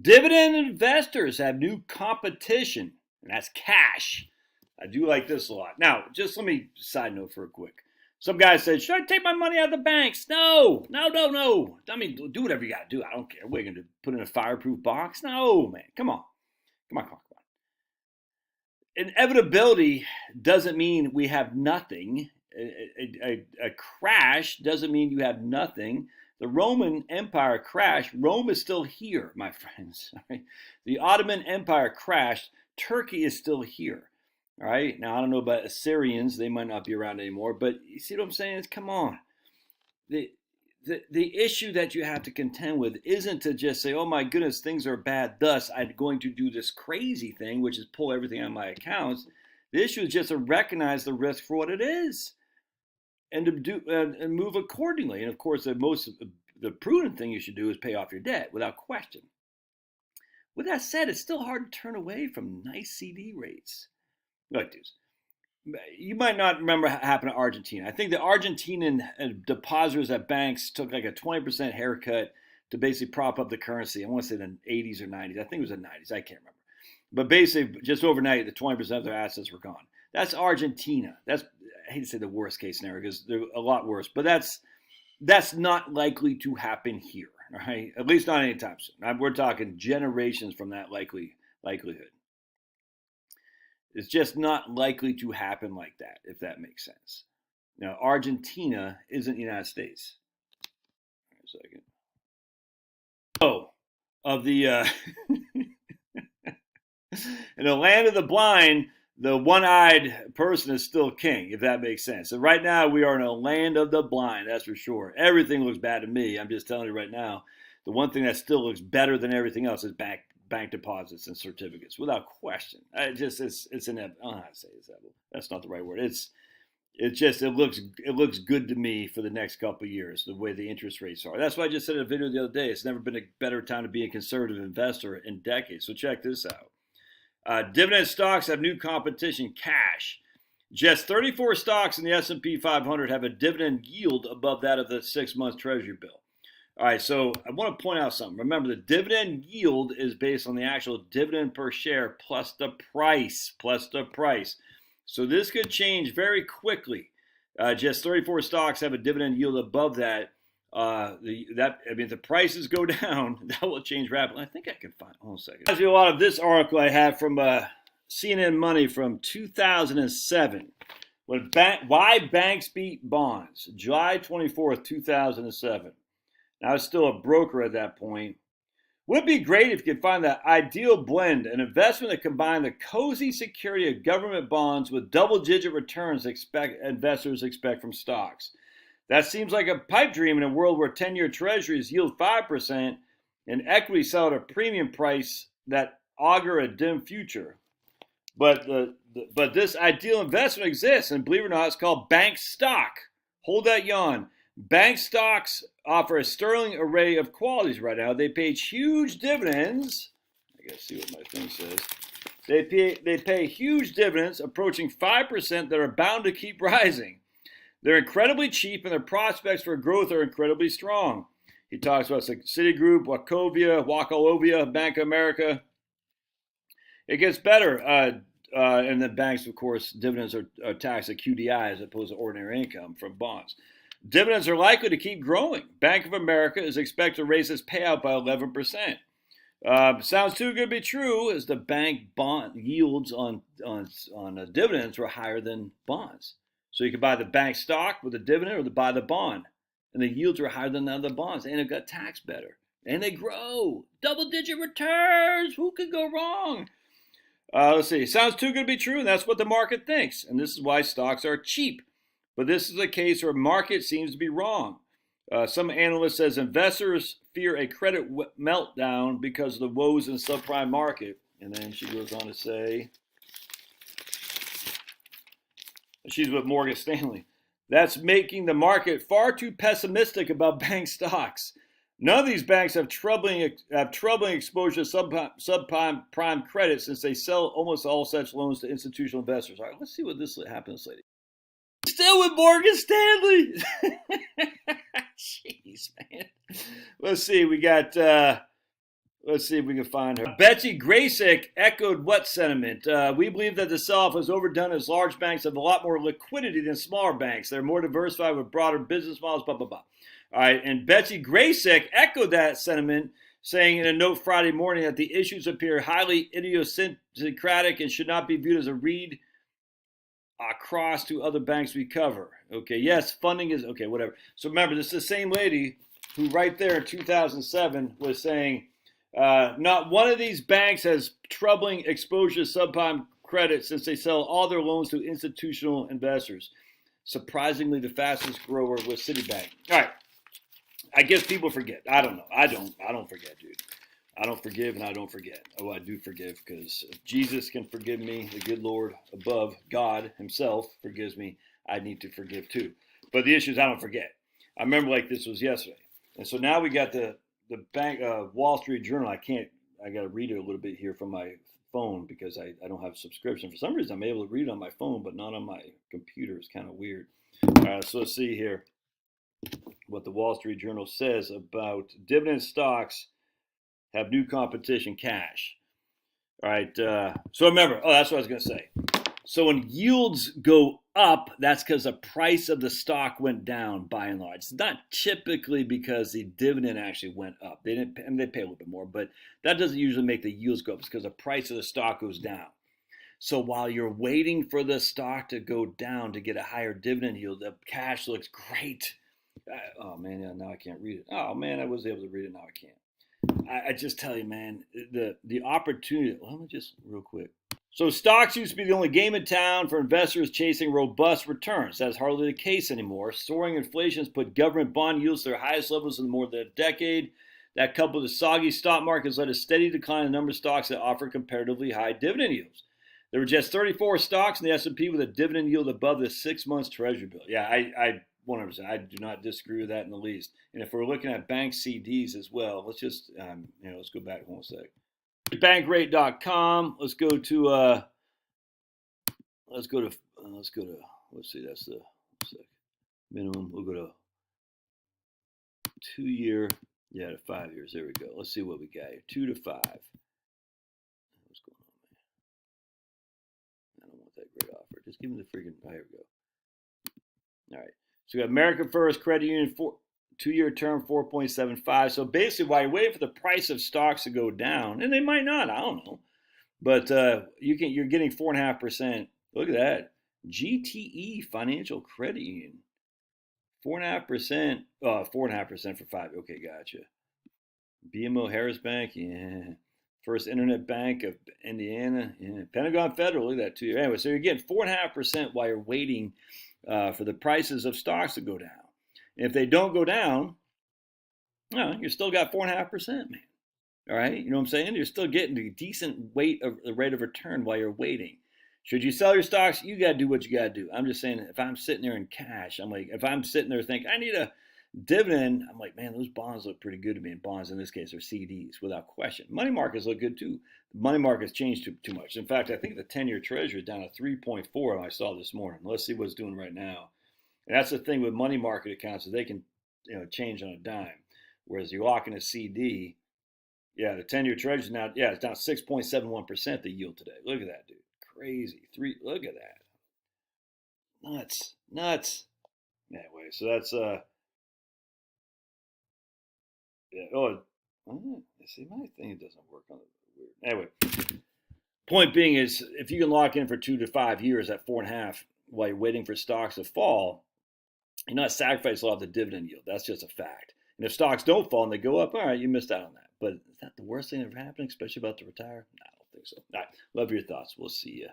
Dividend investors have new competition, and that's cash. I do like this a lot. Now, just let me side note for a quick. Some guy said, should I take my money out of the banks? No. I mean, do whatever you got to do. I don't care. We're going to put in a fireproof box? No, man. Come on. Come on. Inevitability doesn't mean we have nothing. A crash doesn't mean you have nothing. The Roman Empire crashed. Rome is still here, my friends. The Ottoman Empire crashed. Turkey is still here. All right. Now, I don't know about Assyrians. They might not be around anymore. But you see what I'm saying? Come on. The issue that you have to contend with isn't to just say, oh my goodness, things are bad, thus I'm going to do this crazy thing, which is pull everything out of my accounts. The issue is just to recognize the risk for what it is and to do and move accordingly. And of course, the prudent thing you should do is pay off your debt without question. With that said, it's still hard to turn away from nice CD rates. Look, dudes, you might not remember what happened to Argentina. I think the Argentinian depositors at banks took like a 20% haircut to basically prop up the currency. I want to say the 80s or 90s. I think it was the 90s. I can't remember. But basically, just overnight, the 20% of their assets were gone. That's Argentina. That's, I hate to say the worst case scenario because they're a lot worse. But that's not likely to happen here. Right? At least not anytime soon. We're talking generations from that likelihood. It's just not likely to happen like that, if that makes sense. Now, Argentina isn't the United States. Wait a second. Oh, of the in the land of the blind, the one-eyed person is still king, if that makes sense. So right now, we are in a land of the blind, that's for sure. Everything looks bad to me. I'm just telling you right now. The one thing that still looks better than everything else is bank deposits and certificates, without question. It's an, I don't know how to say this. That's not the right word. It looks good to me for the next couple of years, the way the interest rates are. That's why I just said in a video the other day. It's never been a better time to be a conservative investor in decades. So check this out. Dividend stocks have new competition, cash. Just 34 stocks in the S&P 500 have a dividend yield above that of the 6-month Treasury bill. All right, so I want to point out something. Remember, the dividend yield is based on the actual dividend per share plus the price, So this could change very quickly. Just 34 stocks have a dividend yield above that. If the prices go down, that will change rapidly. I think I can find. Hold on a second. I'll you a lot of this article I have from CNN Money from 2007. Why banks beat bonds, July 24th, 2007. I was still a broker at that point. Would it be great if you could find that ideal blend, an investment that combined the cozy security of government bonds with double-digit returns investors expect from stocks? That seems like a pipe dream in a world where 10-year treasuries yield 5% and equity sell at a premium price that augur a dim future. But this ideal investment exists, and believe it or not, it's called bank stock. Hold that yawn. Bank stocks offer a sterling array of qualities right now. They pay huge dividends. I gotta see what my thing says. They pay huge dividends approaching 5% that are bound to keep rising. They're incredibly cheap and their prospects for growth are incredibly strong. He talks about Citigroup, Wachovia, Bank of America. It gets better. And the banks, of course, dividends are taxed at QDI as opposed to ordinary income from bonds. Dividends are likely to keep growing. Bank of America is expected to raise its payout by 11%. Sounds too good to be true, as the bank bond yields on dividends were higher than bonds. So you could buy the bank stock with a dividend or buy the bond. And the yields were higher than the other bonds. And it got taxed better. And they grow. Double-digit returns. Who could go wrong? Let's see. Sounds too good to be true, and that's what the market thinks. And this is why stocks are cheap. But this is a case where market seems to be wrong. Some analyst says investors fear a credit meltdown because of the woes in the subprime market. And then she goes on to say, she's with Morgan Stanley. That's making the market far too pessimistic about bank stocks. None of these banks have troubling exposure to subprime credit since they sell almost all such loans to institutional investors. All right, let's see what this happens, lady. Still with Morgan Stanley. Jeez, man. Let's see. We got Let's see if we can find her. Betsy Graysick echoed what sentiment? We believe that the sell-off was overdone as large banks have a lot more liquidity than smaller banks. They're more diversified with broader business models, blah, blah, blah. All right, and Betsy Graysick echoed that sentiment, saying in a note Friday morning that the issues appear highly idiosyncratic and should not be viewed as a read across to other banks we cover. Okay, yes, funding is, okay, whatever. So remember, this is the same lady who right there in 2007 was saying, not one of these banks has troubling exposure to subprime credit since they sell all their loans to institutional investors. Surprisingly, the fastest grower was Citibank. All right. I guess people forget. I don't know. I don't forget, dude. I don't forgive and I don't forget. Oh, I do forgive because if Jesus can forgive me, the good Lord above, God himself forgives me, I need to forgive too. But the issue is I don't forget. I remember like this was yesterday. And so now we got the bank Wall Street Journal. I got to read it a little bit here from my phone because I don't have a subscription. For some reason, I'm able to read it on my phone, but not on my computer. It's kind of weird. All right, so let's see here what the Wall Street Journal says about dividend stocks have new competition, cash. All right, so remember, that's what I was going to say. So when yields go up, that's because the price of the stock went down by and large. It's not typically because the dividend actually went up. They pay a little bit more, but that doesn't usually make the yields go up. It's because the price of the stock goes down. So while you're waiting for the stock to go down to get a higher dividend yield, the cash looks great. Oh man, now I can't read it. Oh man, I was able to read it. Now I can't. I just tell you, man, the opportunity. Well, let me just real quick. So stocks used to be the only game in town for investors chasing robust returns. That's hardly the case anymore. Soaring inflation has put government bond yields to their highest levels in more than a decade. That, coupled with a soggy stock market, has led to a steady decline in the number of stocks that offer comparatively high dividend yields. There were just 34 stocks in the S&P with a dividend yield above the 6 months Treasury bill. Yeah, I 100%. I do not disagree with that in the least. And if we're looking at bank CDs as well, let's just let's go back one sec. Bankrate.com. Let's go to let's see, that's the minimum. We'll go to 2 year, to 5 years. There we go. Let's see what we got here. 2 to 5. What's going on, man? I don't want that great offer. Just give me the freaking. Here we go. All right. So we got American First Credit Union 2-year term 4.75. So basically, while you're waiting for the price of stocks to go down, and they might not, I don't know, but you're getting 4.5%. Look at that, GTE Financial Credit Union, 4.5%. 4.5% for 5. Okay, gotcha. BMO Harris Bank, yeah. First Internet Bank of Indiana, yeah. Pentagon Federal, look at that too. Anyway, so you're getting 4.5% while you're waiting for the prices of stocks to go down. And if they don't go down, you still got 4.5%, man. All right, you know what I'm saying? You're still getting a decent rate of return while you're waiting. Should you sell your stocks? You got to do what you got to do. I'm just saying, if I'm sitting there in cash, I'm like, if I'm sitting there thinking I need a dividend, I'm like, man, those bonds look pretty good to me. And bonds in this case are CDs, without question. Money markets look good too. The money markets changed too much. In fact, I think the 10-year Treasury is down to 3.4. I saw this morning. Let's see what it's doing right now. And that's the thing with money market accounts, is they can change on a dime. Whereas you lock in a CD, the 10-year Treasury now, it's down 6.71% the yield today. Look at that, dude. Crazy. Look at that. Nuts. Anyway, so that's see, my thing doesn't work on it. Weird. Anyway, point being is, if you can lock in for 2 to 5 years at 4.5 while you're waiting for stocks to fall, you're not sacrificing a lot of the dividend yield. That's just a fact. And if stocks don't fall and they go up, all right, you missed out on that. But is that the worst thing ever happening, especially about to retire? No, I don't think so. All right, love your thoughts. We'll see you.